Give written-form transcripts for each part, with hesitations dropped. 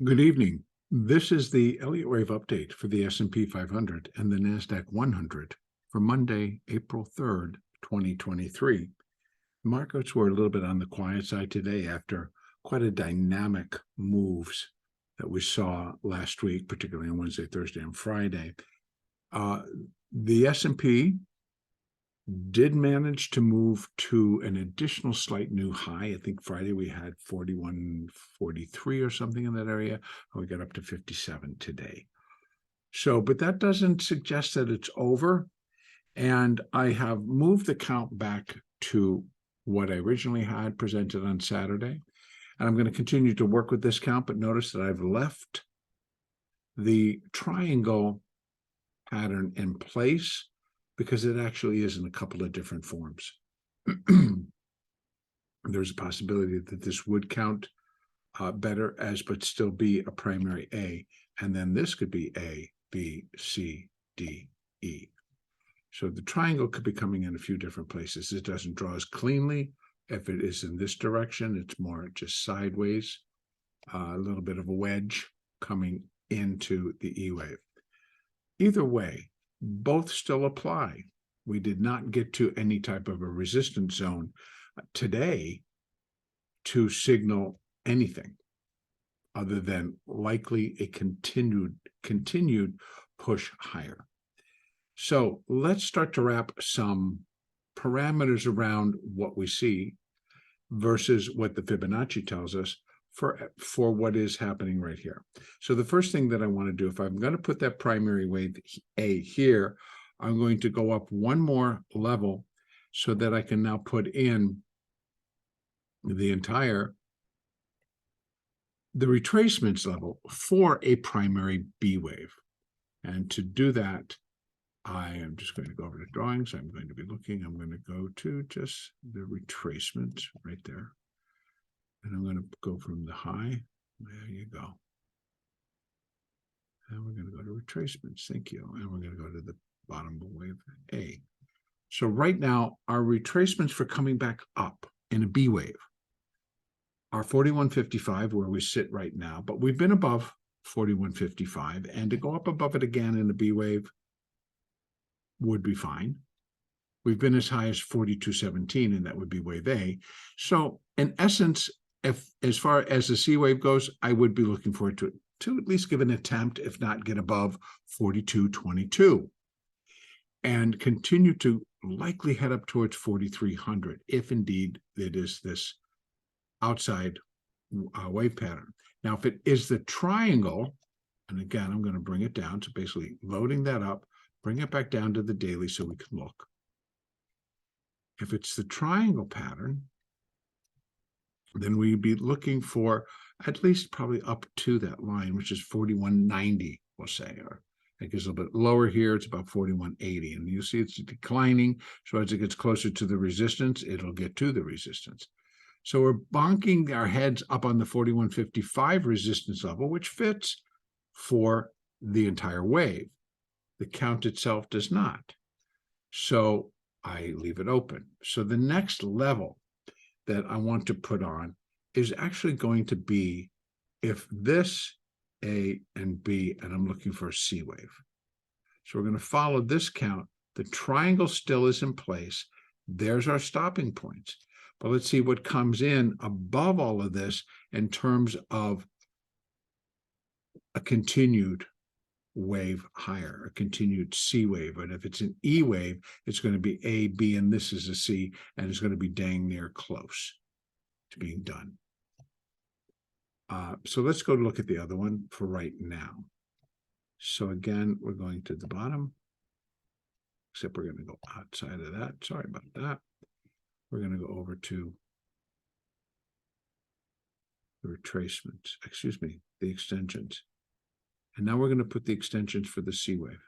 Good evening. This is the Elliott Wave update for the S&P 500 and the NASDAQ 100 for Monday, April 3rd, 2023. Markets were a little bit on the quiet side today after quite a dynamic moves that we saw last week, particularly on Wednesday, Thursday, and Friday. The S&P did manage to move to an additional slight new high. I think Friday we had 41.43 or something in that area. We got up to 57 today. So, but that doesn't suggest that it's over. And I have moved the count back to what I originally had presented on Saturday. And I'm going to continue to work with this count, but notice that I've left the triangle pattern in place because it actually is in a couple of different forms. There's a possibility that this would count better as, but still be a primary A. And then this could be A, B, C, D, E. So the triangle could be coming in a few different places. It doesn't draw as cleanly. If it is in this direction, it's more just sideways, a little bit of a wedge coming into the E wave. Either way, both still apply. We did not get to any type of a resistance zone today to signal anything other than likely a continued push higher. So let's start to wrap some parameters around what we see versus what the Fibonacci tells us for what is happening right here. So the first thing that I want to do, if I'm going to put that primary wave A here, I'm going to go up one more level so that I can now put in the retracements level for a primary B wave. And to do that, I am just going to go over to drawings. I'm going to be looking. I'm going to go to just the retracement right there. And I'm going to go from the high. There you go. And we're going to go to retracements. Thank you. And we're going to go to the bottom of wave A. So right now, our retracements for coming back up in a B wave are 41.55, where we sit right now. But we've been above 41.55. And to go up above it again in a B wave would be fine. We've been as high as 42.17, and that would be wave A. So in essence, if as far as the C wave goes, I would be looking forward to at least give an attempt, if not get above 42.22, and continue to likely head up towards 4,300, if indeed it is this outside wave pattern. Now, if it is the triangle, and again, I'm going to bring it down, so basically loading that up, bring it back down to the daily so we can look. If it's the triangle pattern, then we'd be looking for at least probably up to that line, which is 41.90, we'll say, or I think it's a little bit lower here. It's about 41.80, and you see it's declining. So as it gets closer to the resistance, it'll get to the resistance. So we're bonking our heads up on the 41.55 resistance level, which fits for the entire wave. The count itself does not. So I leave it open. So the next level that I want to put on is actually going to be if this A and B, and I'm looking for a C wave. So we're going to follow this count. The triangle still is in place. There's our stopping points. But let's see what comes in above all of this in terms of a continued wave higher, a continued C wave. And if it's an E wave, it's going to be A, B, and this is a C, and it's going to be dang near close to being done. So let's go look at the other one for right now. So again, we're going to the bottom, except we're going to go outside of that. Sorry about that. We're going to go over to the retracements, excuse me, the extensions. And now we're going to put the extensions for the C wave.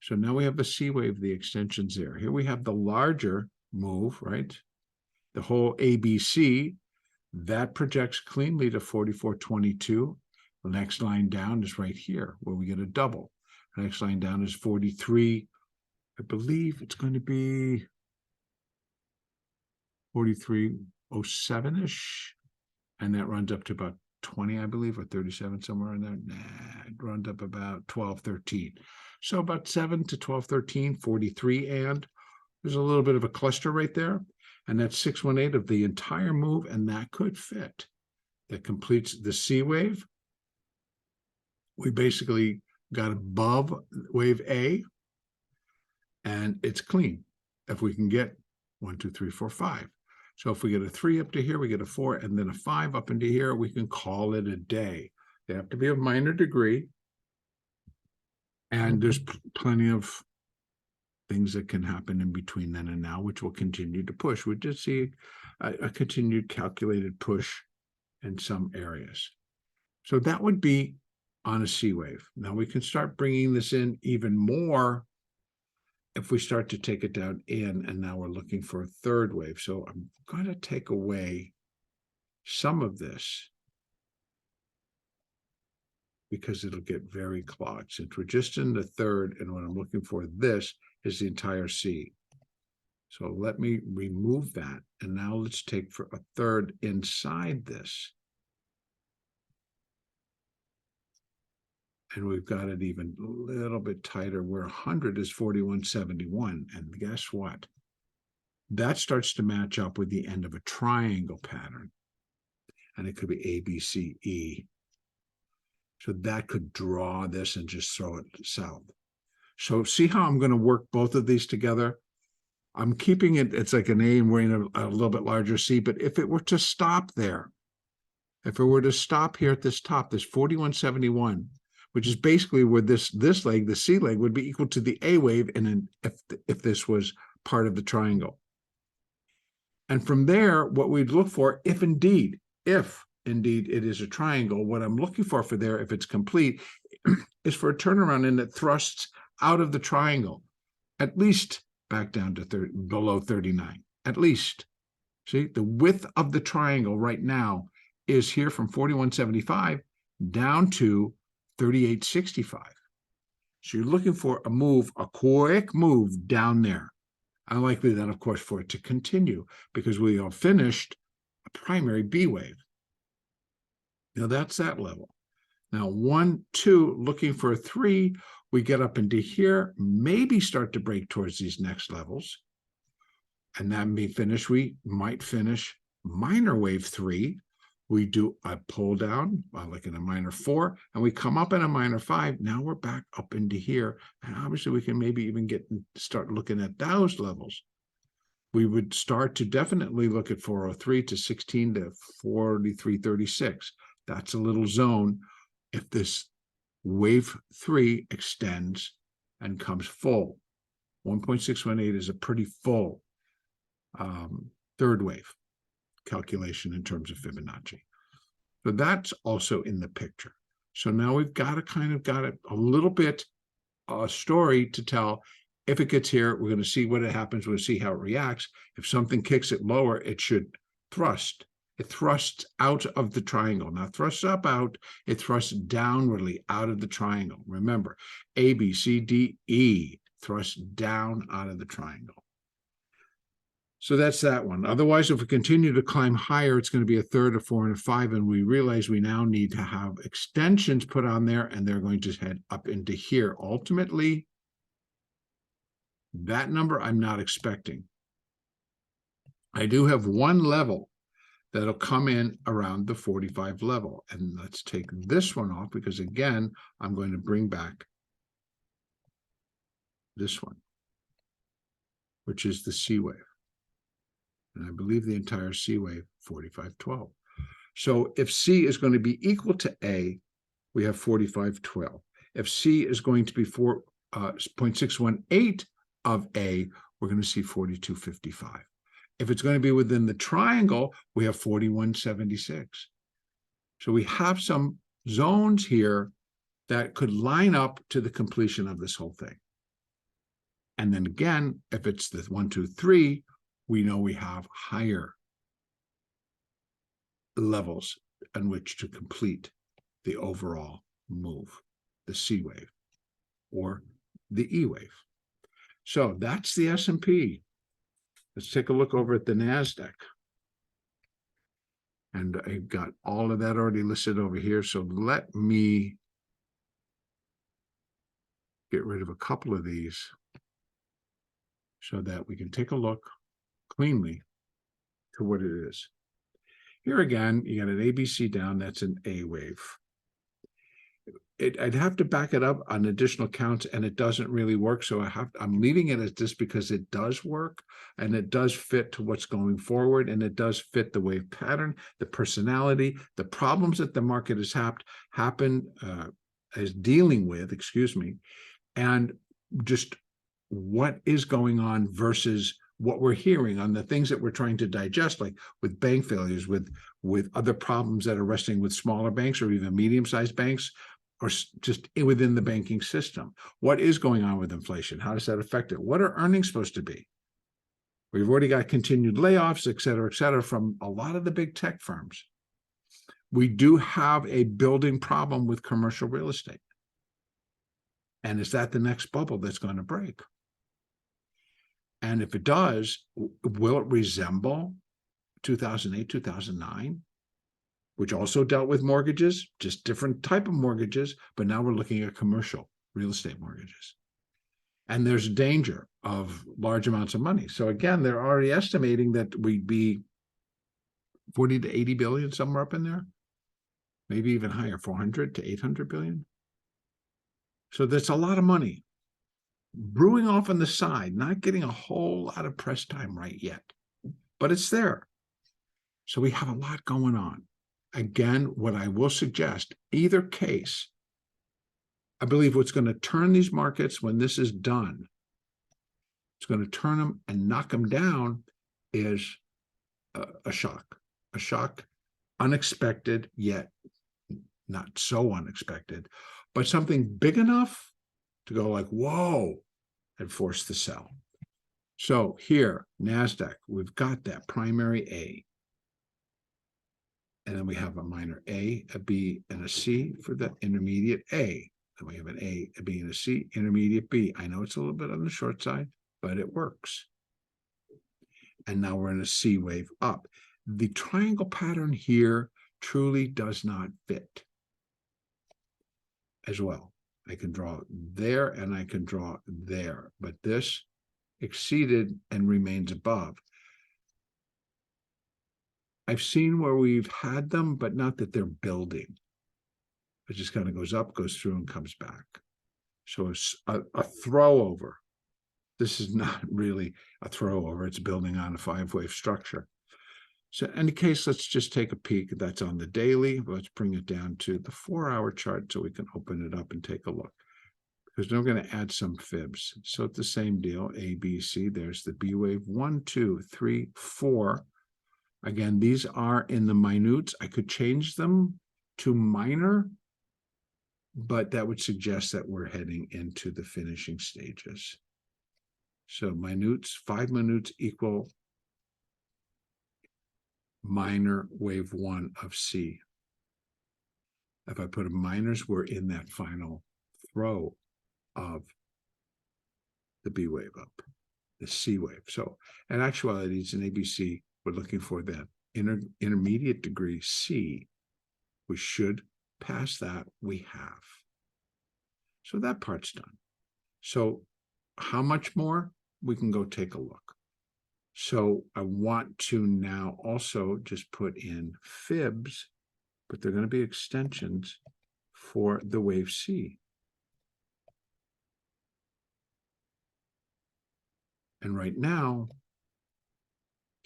So now we have the C wave, the extensions there. Here we have the larger move, right? The whole ABC, that projects cleanly to 44.22. The next line down is right here, where we get a double. The next line down is 43. I believe it's going to be 43.07-ish. And that runs up to about 20, I believe, or 37, somewhere in there. Nah, it runs up about 12, 13. So about 7 to 12, 13, 43, and there's a little bit of a cluster right there. And that's 618 of the entire move, and that could fit. That completes the C wave. We basically got above wave A, and it's clean. If we can get 1, 2, 3, 4, 5. So if we get a 3 up to here, we get a 4, and then a 5 up into here, we can call it a day. They have to be of minor degree. And there's plenty of things that can happen in between then and now, which will continue to push. We did see a continued calculated push in some areas. So that would be on a C wave. Now we can start bringing this in even more if we start to take it down in, and now we're looking for a third wave. So I'm going to take away some of this because it'll get very clogged. Since we're just in the third, and what I'm looking for, this is the entire C. So let me remove that, and now let's take for a third inside this. And we've got it even a little bit tighter, where 100 is 41.71. And guess what? That starts to match up with the end of a triangle pattern. And it could be A, B, C, E. So that could draw this and just throw it south. So see how I'm going to work both of these together? I'm keeping it, it's like an A and we're in a little bit larger C. But if it were to stop there, if it were to stop here at this top, this 41.71, which is basically where this leg, the C leg, would be equal to the A wave, and if this was part of the triangle. And from there, what we'd look for, if indeed it is a triangle, what I'm looking for there, if it's complete, is for a turnaround in that thrusts out of the triangle, at least back down to below 39, at least. See, the width of the triangle right now is here from 41.75 down to 38.65. So you're looking for a move, a quick move down there. Unlikely then, of course, for it to continue because we have finished a primary B wave. Now that's that level. Now 1, 2, looking for a 3, we get up into here, maybe start to break towards these next levels. And that may finish, we might finish minor wave 3. We do a pull down, like in a minor 4, and we come up in a minor 5. Now we're back up into here. And obviously we can maybe even start looking at those levels. We would start to definitely look at 403 to 16 to 43.36. That's a little zone. If this wave 3 extends and comes full, 1.618 is a pretty full third wave calculation in terms of Fibonacci. So that's also in the picture. So now we've got a little bit story to tell. If it gets here, we're going to see what happens. We'll see how it reacts. If something kicks it lower, it should thrust. It thrusts out of the triangle. Not thrusts up out, it thrusts downwardly out of the triangle. Remember, A, B, C, D, E thrusts down out of the triangle. So that's that one. Otherwise, if we continue to climb higher, it's going to be a 3rd, a 4, and a 5. And we realize we now need to have extensions put on there, and they're going to head up into here. Ultimately, that number I'm not expecting. I do have one level that'll come in around the 45 level. And let's take this one off because, again, I'm going to bring back this one, which is the C wave. And I believe the entire C wave, 45.12. So if C is going to be equal to A, we have 45.12. If C is going to be 0.618 of A, we're going to see 42.55. If it's going to be within the triangle, we have 41.76. So we have some zones here that could line up to the completion of this whole thing. And then again, if it's the 1, 2, 3, we know we have higher levels on which to complete the overall move, the C wave or the E wave. So that's the S&P. Let's take a look over at the NASDAQ. And I've got all of that already listed over here. So let me get rid of a couple of these so that we can take a look cleanly to what it is. Here again, you got an ABC down, that's an A wave. I'd have to back it up on additional counts, and it doesn't really work. So I'm leaving it as this because it does work, and it does fit to what's going forward, and it does fit the wave pattern, the personality, the problems that the market has is dealing with, and just what is going on versus what we're hearing on the things that we're trying to digest, like with bank failures, with other problems that are resting with smaller banks or even medium-sized banks, or just within the banking system. What is going on with inflation? How does that affect it? What are earnings supposed to be? We've already got continued layoffs, et cetera, from a lot of the big tech firms. We do have a building problem with commercial real estate. And is that the next bubble that's going to break? And if it does, will it resemble 2008, 2009? Which also dealt with mortgages, just different type of mortgages, but now we're looking at commercial real estate mortgages. And there's danger of large amounts of money. So again, they're already estimating that we'd be 40 to 80 billion, somewhere up in there, maybe even higher, 400 to 800 billion. So that's a lot of money brewing off on the side, not getting a whole lot of press time right yet, but it's there. So we have a lot going on. Again, what I will suggest, either case, I believe what's going to turn these markets when this is done, it's going to turn them and knock them down, is a shock, unexpected, yet not so unexpected, but something big enough to go like, whoa, and force the sell. So here, NASDAQ, we've got that primary A. And then we have a minor A, a B, and a C for the intermediate A. And we have an A, a B, and a C, intermediate B. I know it's a little bit on the short side, but it works. And now we're in a C wave up. The triangle pattern here truly does not fit as well. I can draw there and I can draw there, but this exceeded and remains above. I've seen where we've had them, but not that they're building. It just kind of goes up, goes through, and comes back. So it's a throw over. This is not really a throw over. It's building on a 5-wave structure. So in any case, let's just take a peek. That's on the daily. Let's bring it down to the 4-hour chart so we can open it up and take a look. Because we're going to add some fibs. So it's the same deal, A, B, C. There's the B wave, 1, 2, 3, 4. Again, these are in the minutes. I could change them to minor, but that would suggest that we're heading into the finishing stages. So minutes, 5 minutes equal minor wave 1 of C. If I put a minors, we're in that final throw of the B wave up, the C wave. So in actuality, it's an ABC. We're looking for that intermediate degree C. We should pass that. We have. So that part's done. So how much more? We can go take a look. So I want to now also just put in fibs, but they're going to be extensions for the wave C. And right now,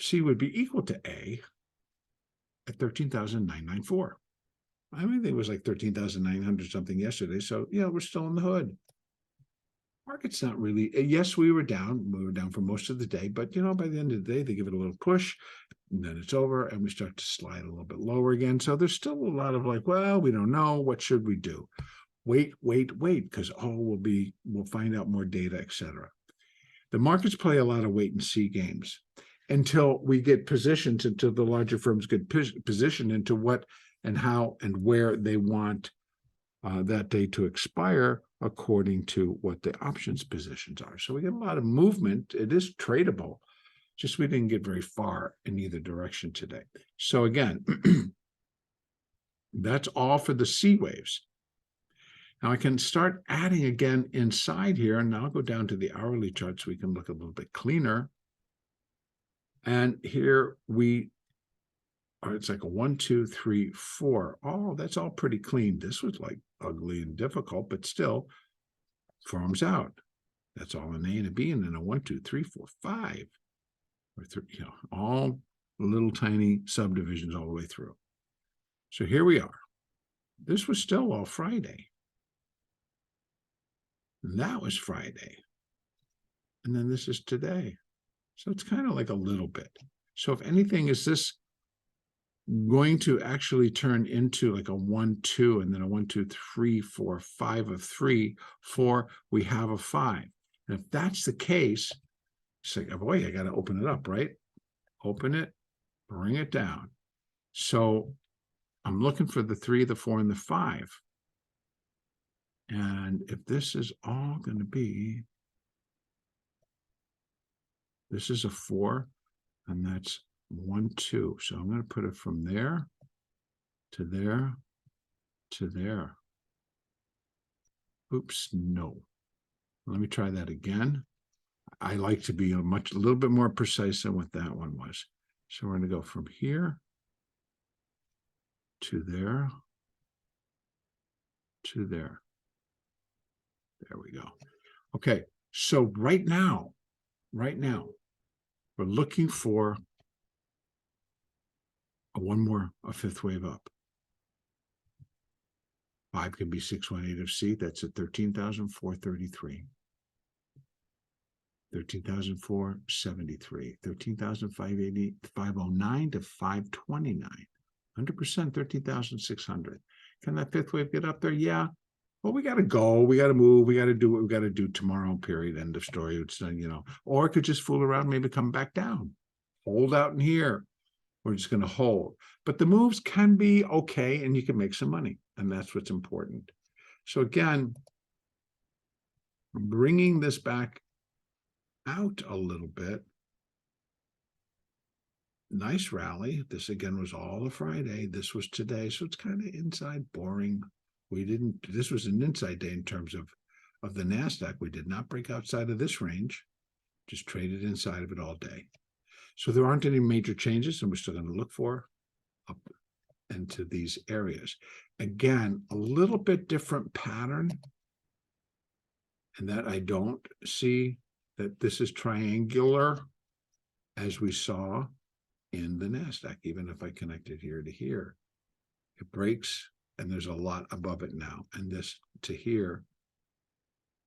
C would be equal to A at 13,994. I think it was like 13,900 something yesterday. So yeah, we're still in the hood. Market's not really, yes, we were down. We were down for most of the day, but by the end of the day, they give it a little push, and then it's over, and we start to slide a little bit lower again. So there's still a lot of like, well, we don't know. What should we do? Wait, because we'll find out more data, etc. The markets play a lot of wait and see games until we get positioned, until the larger firms get positioned into what and how and where they want that day to expire according to what the options positions are. So we get a lot of movement. It is tradable, Just we didn't get very far in either direction today. So again, that's all for the C waves. Now I can start adding again inside here, and I'll go down to the hourly chart so we can look a little bit cleaner. And here we are, it's like a 1, 2, 3, 4. Oh, that's all pretty clean. This was like ugly and difficult, but still forms out. That's all an A and a B, and then a 1, 2, 3, 4, 5. Or 3, all little tiny subdivisions all the way through. So here we are. This was still all Friday. And that was Friday. And then this is today. So it's kind of like a little bit. So if anything, is this going to actually turn into like a 1, 2, and then a 1, 2, 3, 4, 5 of 3, 4, we have a 5. And if that's the case, it's like, oh boy, I got to open it up, right? Open it, bring it down. So I'm looking for the 3, the 4, and the 5. And if this is all going to be, this is a 4, and that's 1, 2. So I'm going to put it from there to there to there. Oops, no. Let me try that again. I like to be a little bit more precise than what that one was. So we're going to go from here to there to there. There we go. Okay, so right now, we're looking for a fifth wave up. 5 can be 618 of C. That's at 13,433. 13,473. 13,580, 509 to 529. 100%, 13,600. Can that fifth wave get up there? Yeah. Well, we got to go. We got to move. We got to do what we got to do tomorrow, period. End of story. It's done, Or it could just fool around, maybe come back down. Hold out in here. We're just going to hold. But the moves can be okay, and you can make some money. And that's what's important. So again, bringing this back out a little bit. Nice rally. This again was all a Friday. This was today. So it's kind of inside, boring. This was an inside day in terms of the NASDAQ. We did not break outside of this range, just traded inside of it all day. So there aren't any major changes, and we're still going to look for up into these areas. Again, a little bit different pattern, and that I don't see that this is triangular as we saw in the NASDAQ. Even if I connect it here to here, it breaks, and there's a lot above it now. And this to here,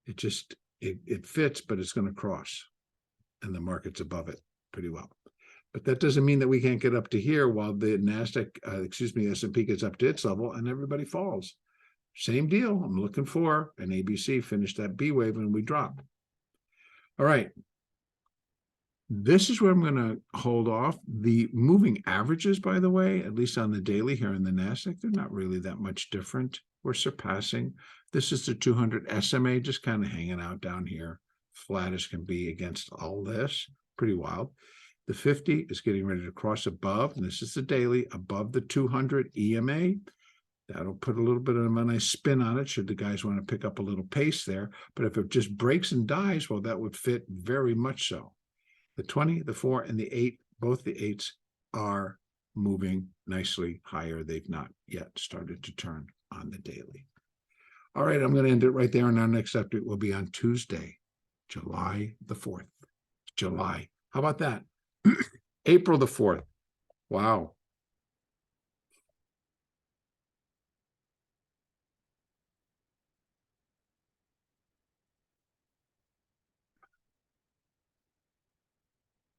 it fits, but it's going to cross, and the market's above it pretty well. But that doesn't mean that we can't get up to here while the NASDAQ, S&P gets up to its level and everybody falls. Same deal. I'm looking for an ABC, finish that B wave, and we drop. All right. This is where I'm going to hold off. The moving averages, by the way, at least on the daily here in the NASDAQ, they're not really that much different. We're surpassing. This is the 200 SMA, just kind of hanging out down here. Flat as can be against all this. Pretty wild. The 50 is getting ready to cross above, and this is the daily, above the 200 EMA. That'll put a little bit of a nice spin on it, should the guys want to pick up a little pace there. But if it just breaks and dies, well, that would fit very much so. The 20, the 4, and the 8, both the 8s are moving nicely higher. They've not yet started to turn on the daily. All right, I'm going to end it right there, and our next update will be on Tuesday, July the 4th. July. How about that? April the 4th. Wow.